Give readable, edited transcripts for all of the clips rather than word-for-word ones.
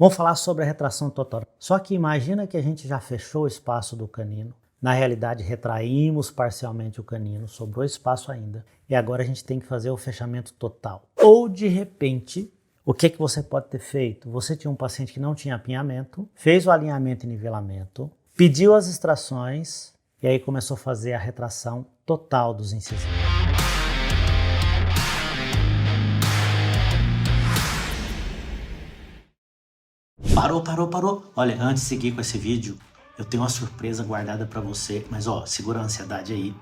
Vamos falar sobre a retração total. Só que imagina que a gente já fechou o espaço do canino. Na realidade, retraímos parcialmente o canino, sobrou espaço ainda. E agora a gente tem que fazer o fechamento total. Ou, de repente, o que você pode ter feito? Você tinha um paciente que não tinha apinhamento, fez o alinhamento e nivelamento, pediu as extrações e aí começou a fazer a retração total dos incisivos. Parou. Olha, antes de seguir com esse vídeo, eu tenho uma surpresa guardada para você, mas ó, segura a ansiedade aí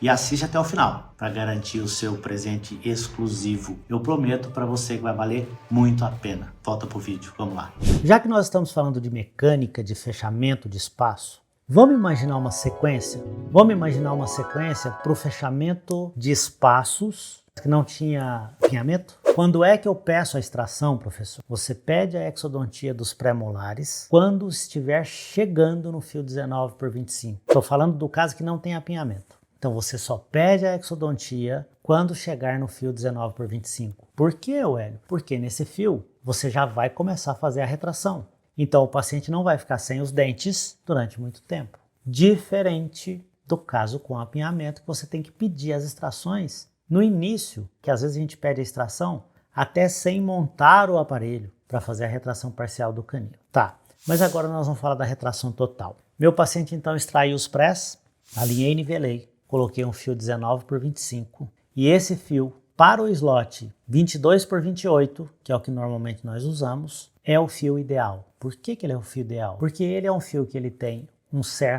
e assiste até o final para garantir o seu presente exclusivo. Eu prometo para você que vai valer muito a pena. Volta pro vídeo, vamos lá. Já que nós estamos falando de mecânica de fechamento de espaço, vamos imaginar uma sequência? Vamos imaginar uma sequência para o fechamento de espaços que não tinha apinhamento? Quando é que eu peço a extração, professor? Você pede a exodontia dos pré-molares quando estiver chegando no fio 19/25. Estou falando do caso que não tem apinhamento. Então você só pede a exodontia quando chegar no fio 19/25. Por quê, Hélio? Porque nesse fio você já vai começar a fazer a retração. Então o paciente não vai ficar sem os dentes durante muito tempo. Diferente do caso com apinhamento, que você tem que pedir as extrações no início, que às vezes a gente pede a extração até sem montar o aparelho para fazer a retração parcial do canino. Tá, mas agora nós vamos falar da retração total. Meu paciente então extraiu os prés, alinhei e nivelei, coloquei um fio 19/25 e esse fio para o slot 22/28, que é o que normalmente nós usamos, é o fio ideal. Por que ele é o fio ideal? Porque ele é um fio que ele tem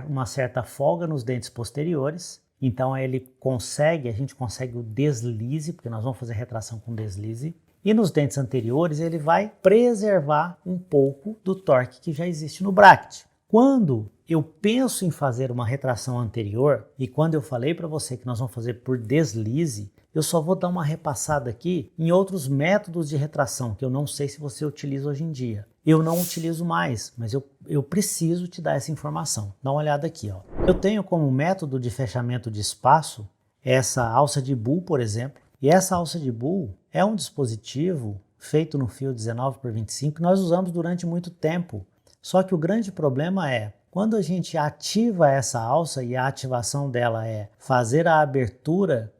uma certa folga nos dentes posteriores. Então a gente consegue o deslize, porque nós vamos fazer retração com deslize. E nos dentes anteriores ele vai preservar um pouco do torque que já existe no bracket. Quando eu penso em fazer uma retração anterior, e quando eu falei para você que nós vamos fazer por deslize, eu só vou dar uma repassada aqui em outros métodos de retração, que eu não sei se você utiliza hoje em dia. Eu não utilizo mais, mas eu preciso te dar essa informação. Dá uma olhada aqui, ó. Eu tenho como método de fechamento de espaço essa alça de Bull, por exemplo. E essa alça de Bull é um dispositivo feito no fio 19/25 que nós usamos durante muito tempo. Só que o grande problema é, quando a gente ativa essa alça, e a ativação dela é fazer a abertura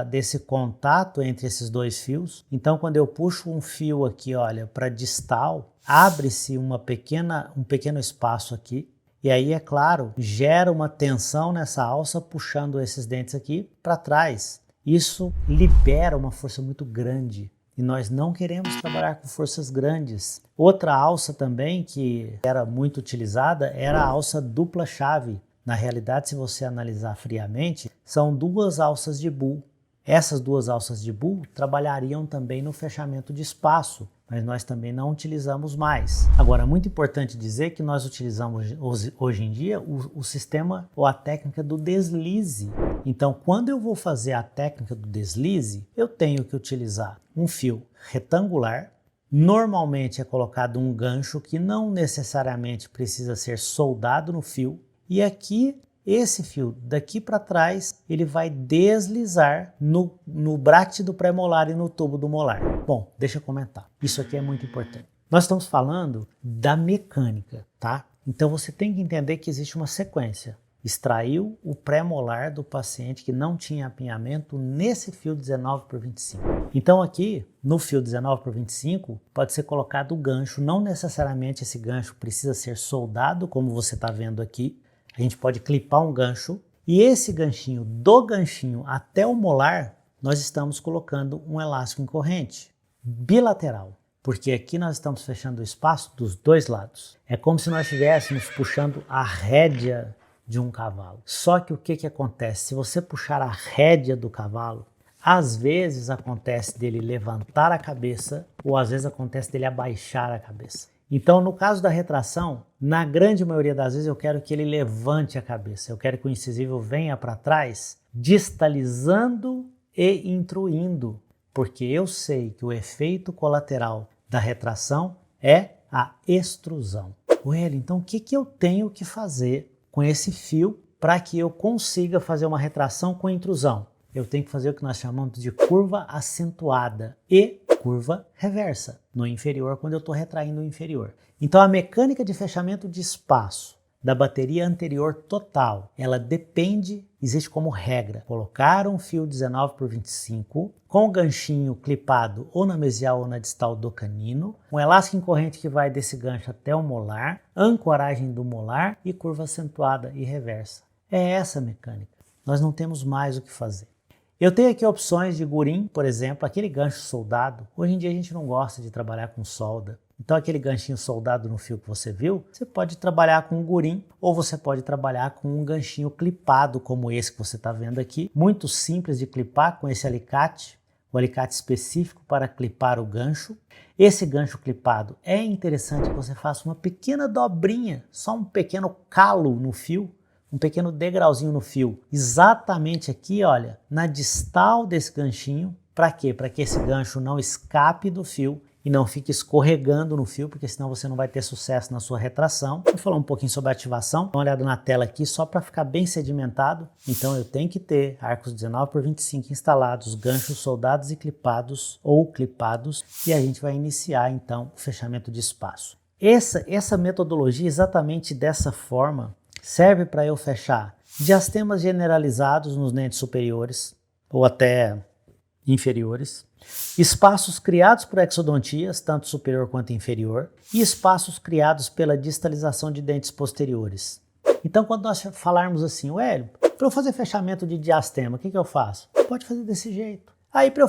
desse contato entre esses dois fios. Então, quando eu puxo um fio aqui, olha, para distal, abre-se um pequeno espaço aqui. E aí, é claro, gera uma tensão nessa alça, puxando esses dentes aqui para trás. Isso libera uma força muito grande. E nós não queremos trabalhar com forças grandes. Outra alça também que era muito utilizada era a alça dupla chave. Na realidade, se você analisar friamente, são duas alças de Bull. Essas duas alças de Bull trabalhariam também no fechamento de espaço, mas nós também não utilizamos mais. Agora, é muito importante dizer que nós utilizamos hoje em dia o sistema ou a técnica do deslize. Então, quando eu vou fazer a técnica do deslize, eu tenho que utilizar um fio retangular. Normalmente é colocado um gancho que não necessariamente precisa ser soldado no fio. E aqui, esse fio daqui para trás, ele vai deslizar no bracket do pré-molar e no tubo do molar. Bom, deixa eu comentar. Isso aqui é muito importante. Nós estamos falando da mecânica, tá? Então você tem que entender que existe uma sequência. Extraiu o pré-molar do paciente que não tinha apinhamento nesse fio 19/25. Então aqui, no fio 19/25, pode ser colocado o gancho. Não necessariamente esse gancho precisa ser soldado, como você está vendo aqui. A gente pode clipar um gancho e esse ganchinho, do ganchinho até o molar, nós estamos colocando um elástico em corrente bilateral, porque aqui nós estamos fechando o espaço dos dois lados. É como se nós estivéssemos puxando a rédea de um cavalo. Só que o que acontece? Se você puxar a rédea do cavalo, às vezes acontece dele levantar a cabeça ou às vezes acontece dele abaixar a cabeça. Então, no caso da retração, na grande maioria das vezes eu quero que ele levante a cabeça. Eu quero que o incisivo venha para trás, distalizando e intruindo, porque eu sei que o efeito colateral da retração é a extrusão. Hélio, então o que eu tenho que fazer com esse fio para que eu consiga fazer uma retração com intrusão? eu tenho que fazer o que nós chamamos de curva acentuada e curva reversa no inferior, quando eu estou retraindo o inferior. Então a mecânica de fechamento de espaço da bateria anterior total, ela depende, existe como regra, colocar um fio 19x25 com o ganchinho clipado ou na mesial ou na distal do canino, um elástico em corrente que vai desse gancho até o molar, ancoragem do molar e curva acentuada e reversa. É essa a mecânica. Nós não temos mais o que fazer. Eu tenho aqui opções de gurim, por exemplo, aquele gancho soldado. Hoje em dia a gente não gosta de trabalhar com solda. Então aquele ganchinho soldado no fio que você viu, você pode trabalhar com um gurim ou você pode trabalhar com um ganchinho clipado como esse que você está vendo aqui. Muito simples de clipar com esse alicate, o alicate específico para clipar o gancho. Esse gancho clipado é interessante que você faça uma pequena dobrinha, só um pequeno calo no fio, um pequeno degrauzinho no fio, exatamente aqui, olha, na distal desse ganchinho. Para quê? Para que esse gancho não escape do fio e não fique escorregando no fio, porque senão você não vai ter sucesso na sua retração. Vou falar um pouquinho sobre a ativação. Dá uma olhada na tela aqui, só para ficar bem sedimentado. Então eu tenho que ter arcos 19x25 instalados, ganchos soldados e clipados ou clipados, e a gente vai iniciar então o fechamento de espaço. Essa metodologia, exatamente dessa forma, serve para eu fechar diastemas generalizados nos dentes superiores ou até inferiores, espaços criados por exodontias, tanto superior quanto inferior, e espaços criados pela distalização de dentes posteriores. Então, quando nós falarmos assim, Hélio, para eu fazer fechamento de diastema, o que eu faço? Pode fazer desse jeito. Aí, para eu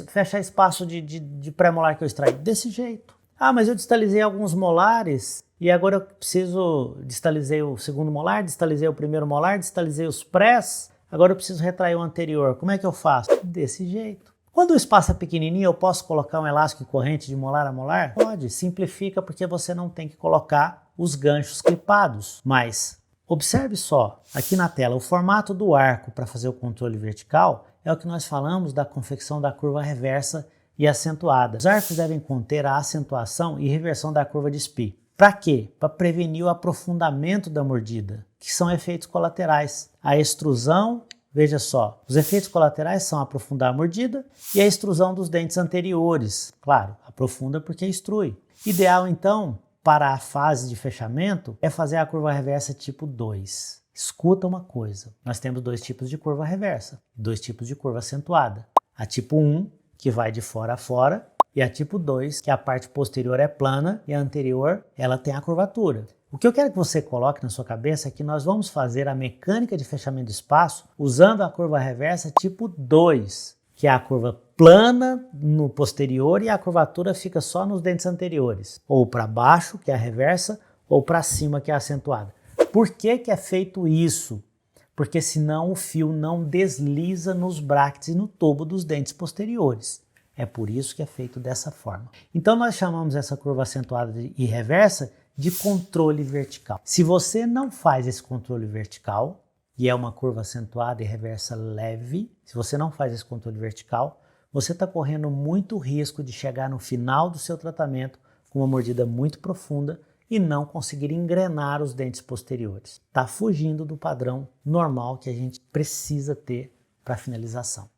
fechar espaço de pré-molar que eu extraí, desse jeito. Ah, mas eu distalizei alguns molares e agora eu preciso, distalizei o segundo molar, distalizei o primeiro molar, distalizei os prés, agora eu preciso retrair o anterior. Como é que eu faço? Desse jeito. Quando o espaço é pequenininho, eu posso colocar um elástico corrente de molar a molar? Pode, simplifica porque você não tem que colocar os ganchos clipados. Mas observe só, aqui na tela, o formato do arco para fazer o controle vertical é o que nós falamos da confecção da curva reversa e acentuada. Os arcos devem conter a acentuação e reversão da curva de SPI. Para quê? Para prevenir o aprofundamento da mordida, que são efeitos colaterais. A extrusão, veja só, os efeitos colaterais são aprofundar a mordida e a extrusão dos dentes anteriores. Claro, aprofunda porque extrui. Ideal, então, para a fase de fechamento, é fazer a curva reversa tipo 2. Escuta uma coisa, nós temos dois tipos de curva reversa, dois tipos de curva acentuada. A tipo 1, que vai de fora a fora, e a tipo 2, que a parte posterior é plana e a anterior ela tem a curvatura. O que eu quero que você coloque na sua cabeça é que nós vamos fazer a mecânica de fechamento de espaço usando a curva reversa tipo 2, que é a curva plana no posterior e a curvatura fica só nos dentes anteriores, ou para baixo, que é a reversa, ou para cima, que é a acentuada. Por que que é feito isso? Porque senão o fio não desliza nos brackets e no tubo dos dentes posteriores. É por isso que é feito dessa forma. Então nós chamamos essa curva acentuada e reversa de controle vertical. Se você não faz esse controle vertical, e é uma curva acentuada e reversa leve, se você não faz esse controle vertical, você está correndo muito risco de chegar no final do seu tratamento com uma mordida muito profunda e não conseguir engrenar os dentes posteriores. Está fugindo do padrão normal que a gente precisa ter para finalização.